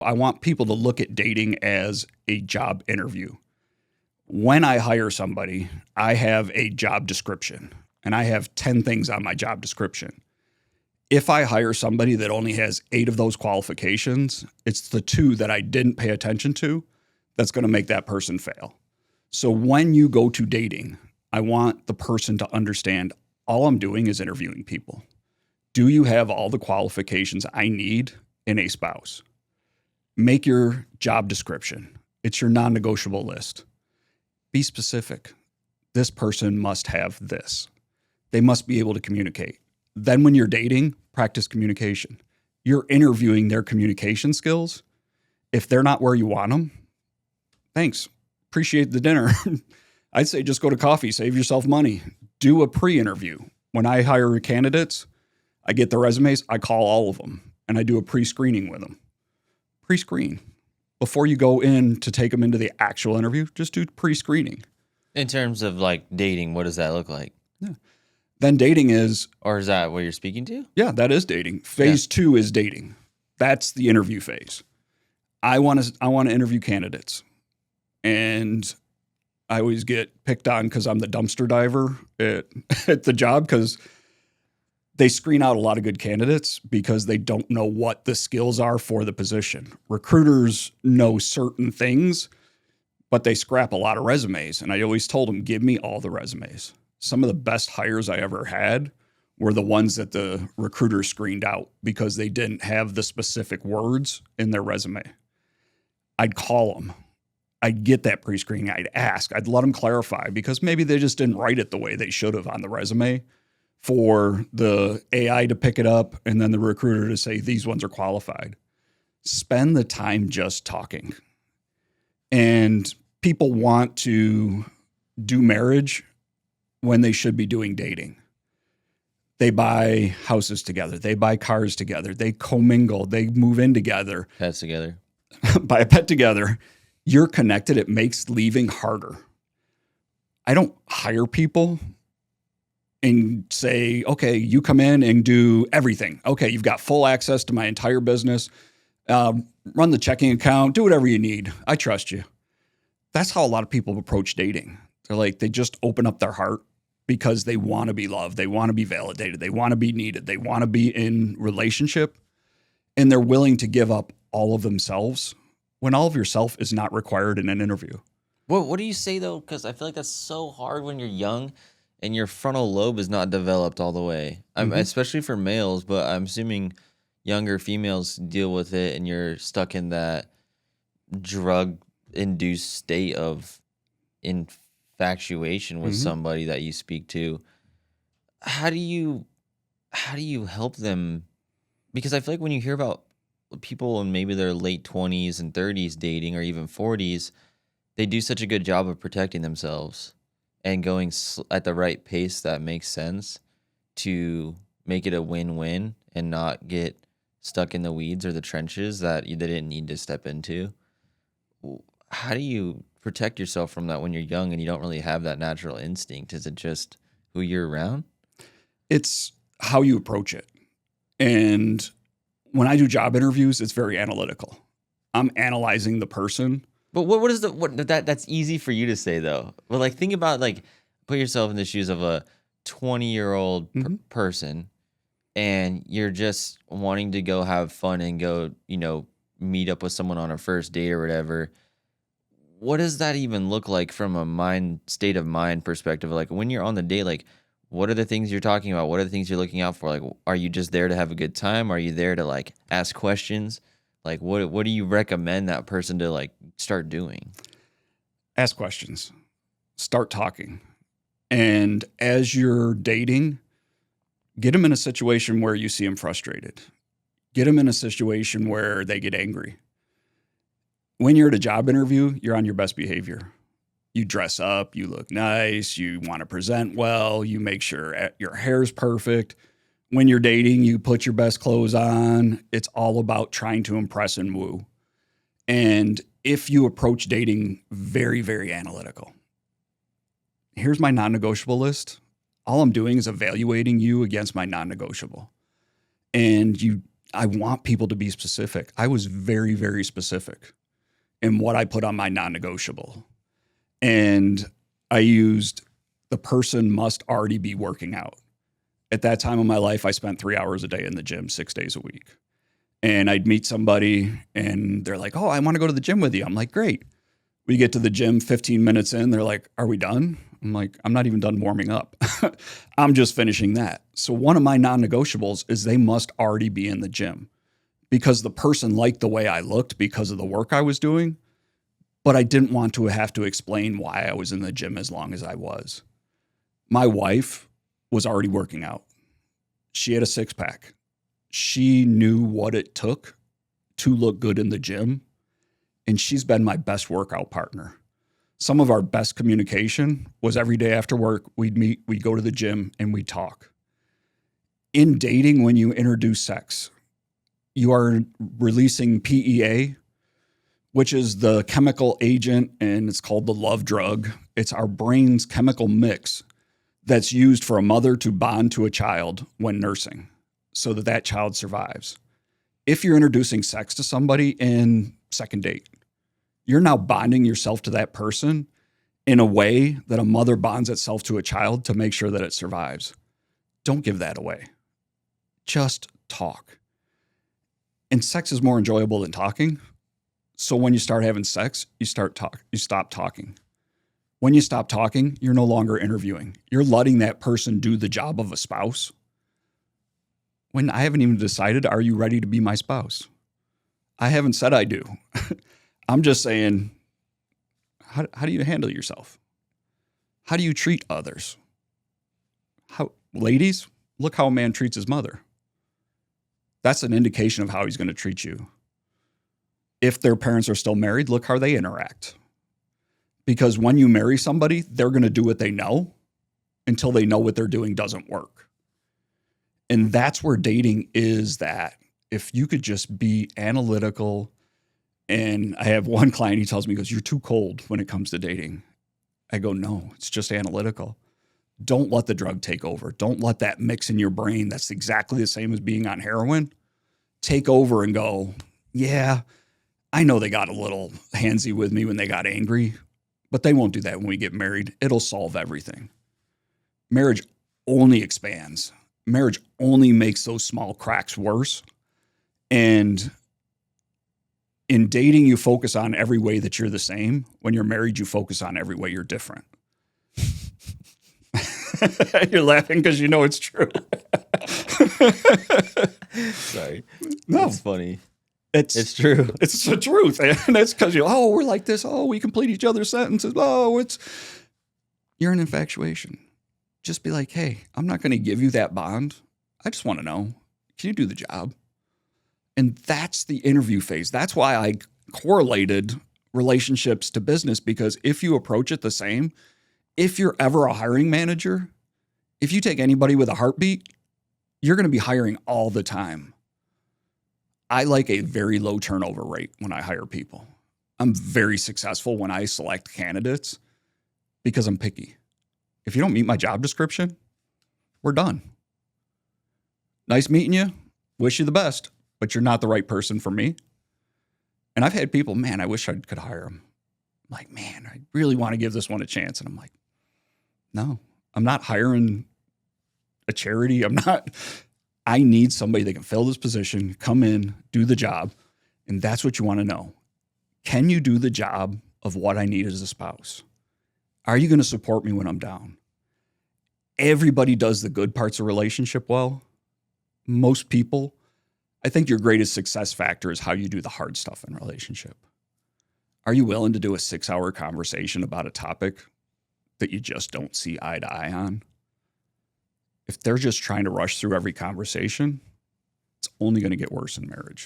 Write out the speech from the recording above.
I want people to look at dating as a job interview. When I hire somebody, I have a job description and I have 10 things on my job description. If I hire somebody that only has 8 of those qualifications, it's the 2 that I didn't pay attention to that's going to make that person fail. So when you go to dating, I want the person to understand all I'm doing is interviewing people. Do you have all the qualifications I need in a spouse? Make your job description. It's your non-negotiable list. Be specific. This person must have this. They must be able to communicate. Then when you're dating, practice communication. You're interviewing their communication skills. If they're not where you want them, thanks. Appreciate the dinner. I'd say just go to coffee, save yourself money. Do a pre-interview. When I hire candidates, I get the resumes, I call all of them, and I do a pre-screening with them. Pre-screen. Before you go in to take them into the actual interview, just do pre-screening. In terms of like dating, what does that look like? Yeah. Then dating is... Or is that what you're speaking to? Yeah, that is dating. Phase 2 is dating. That's the interview phase. I want to interview candidates. And I always get picked on because I'm the dumpster diver at the job because they screen out a lot of good candidates because they don't know what the skills are for the position. Recruiters know certain things, but they scrap a lot of resumes. And I always told them, give me all the resumes. Some of the best hires I ever had were the ones that the recruiter screened out because they didn't have the specific words in their resume. I'd call them. I'd get that pre-screening. I'd ask. I'd let them clarify because maybe they just didn't write it the way they should have on the resume for the AI to pick it up and then the recruiter to say, these ones are qualified. Spend the time just talking. And people want to do marriage when they should be doing dating. They buy houses together. They buy cars together. They commingle. They move in together. Pets together. Buy a pet together. You're connected. It makes leaving harder. I don't hire people and say, okay, you come in and do everything. Okay, you've got full access to my entire business. Run the checking account. Do whatever you need. I trust you. That's how a lot of people approach dating. They're like, they just open up their heart because they want to be loved. They want to be validated. They want to be needed. They want to be in relationship. And they're willing to give up all of themselves when all of yourself is not required in an interview. What do you say, though? Because I feel like that's so hard when you're young and your frontal lobe is not developed all the way, especially for males, but I'm assuming younger females deal with it and you're stuck in that drug-induced state of infatuation with somebody that you speak to. How do you help them? Because I feel like when you hear about people in maybe their late 20s and 30s dating or even 40s, they do such a good job of protecting themselves and going at the right pace that makes sense to make it a win-win and not get stuck in the weeds or the trenches that they didn't need to step into. How do you protect yourself from that when you're young and you don't really have that natural instinct? Is it just who you're around? It's how you approach it. And when I do job interviews, it's very analytical. I'm analyzing the person. But what is that's easy for you to say though. But like think about like put yourself in the shoes of a 20-year-old person and you're just wanting to go have fun and go, meet up with someone on a first date or whatever. What does that even look like from a state of mind perspective? Like when you're on the date, like what are the things you're talking about? What are the things you're looking out for? Like, are you just there to have a good time? Are you there to like ask questions? Like, what do you recommend that person to like start doing? Ask questions. Start talking. And as you're dating, get them in a situation where you see them frustrated. Get them in a situation where they get angry. When you're at a job interview, you're on your best behavior. You dress up, you look nice, you want to present well, you make sure your hair's perfect. When you're dating, you put your best clothes on. It's all about trying to impress and woo. And if you approach dating very, very analytical, here's my non-negotiable list. All I'm doing is evaluating you against my non-negotiable. And you I want people to be specific. I was very, very specific in what I put on my non-negotiable. And I used the person must already be working out. At that time of my life, I spent 3 hours a day in the gym, 6 days a week. And I'd meet somebody and they're like, oh, I want to go to the gym with you. I'm like, great. We get to the gym 15 minutes in. They're like, are we done? I'm like, I'm not even done warming up. I'm just finishing that. So one of my non-negotiables is they must already be in the gym because the person liked the way I looked because of the work I was doing, but I didn't want to have to explain why I was in the gym as long as I was. My wife was already working out. She had a six-pack. She knew what it took to look good in the gym, and she's been my best workout partner. Some of our best communication was every day after work, we'd meet, we'd go to the gym, and we'd talk. In dating, when you introduce sex, you are releasing PEA, which is the chemical agent, and it's called the love drug. It's our brain's chemical mix that's used for a mother to bond to a child when nursing so that that child survives. If you're introducing sex to somebody in second date, you're now bonding yourself to that person in a way that a mother bonds itself to a child to make sure that it survives. Don't give that away. Just talk. And sex is more enjoyable than talking. So when you start having sex, you stop talking. When you stop talking, you're no longer interviewing. You're letting that person do the job of a spouse. When I haven't even decided, are you ready to be my spouse? I haven't said I do. I'm just saying, how do you handle yourself? How do you treat others? Ladies, look how a man treats his mother. That's an indication of how he's going to treat you. If their parents are still married, look how they interact. Because when you marry somebody, they're going to do what they know until they know what they're doing doesn't work. And that's where dating is that if you could just be analytical. And I have one client, he tells me, he goes, you're too cold when it comes to dating. I go, no, it's just analytical. Don't let the drug take over. Don't let that mix in your brain that's exactly the same as being on heroin take over and go, yeah, I know they got a little handsy with me when they got angry, but they won't do that when we get married. It'll solve everything. Marriage only expands. Marriage only makes those small cracks worse. And in dating, you focus on every way that you're the same. When you're married, you focus on every way you're different. You're laughing because you know it's true. Sorry. No, It's funny. it's true. It's the truth. And it's because we're like this. Oh, we complete each other's sentences. Oh, you're an infatuation. Just be like, hey, I'm not going to give you that bond. I just want to know, can you do the job? And that's the interview phase. That's why I correlated relationships to business, because if you approach it the same, if you're ever a hiring manager, if you take anybody with a heartbeat, you're going to be hiring all the time. I like a very low turnover rate when I hire people. I'm very successful when I select candidates because I'm picky. If you don't meet my job description, we're done. Nice meeting you. Wish you the best, but you're not the right person for me. And I've had people, man, I wish I could hire them. I'm like, man, I really want to give this one a chance. And I'm like, no, I'm not hiring a charity. I need somebody that can fill this position, come in, do the job. And that's what you want to know. Can you do the job of what I need as a spouse? Are you going to support me when I'm down? Everybody does the good parts of relationship well. Most people, I think your greatest success factor is how you do the hard stuff in a relationship. Are you willing to do a 6-hour conversation about a topic that you just don't see eye to eye on? If they're just trying to rush through every conversation, it's only going to get worse in marriage.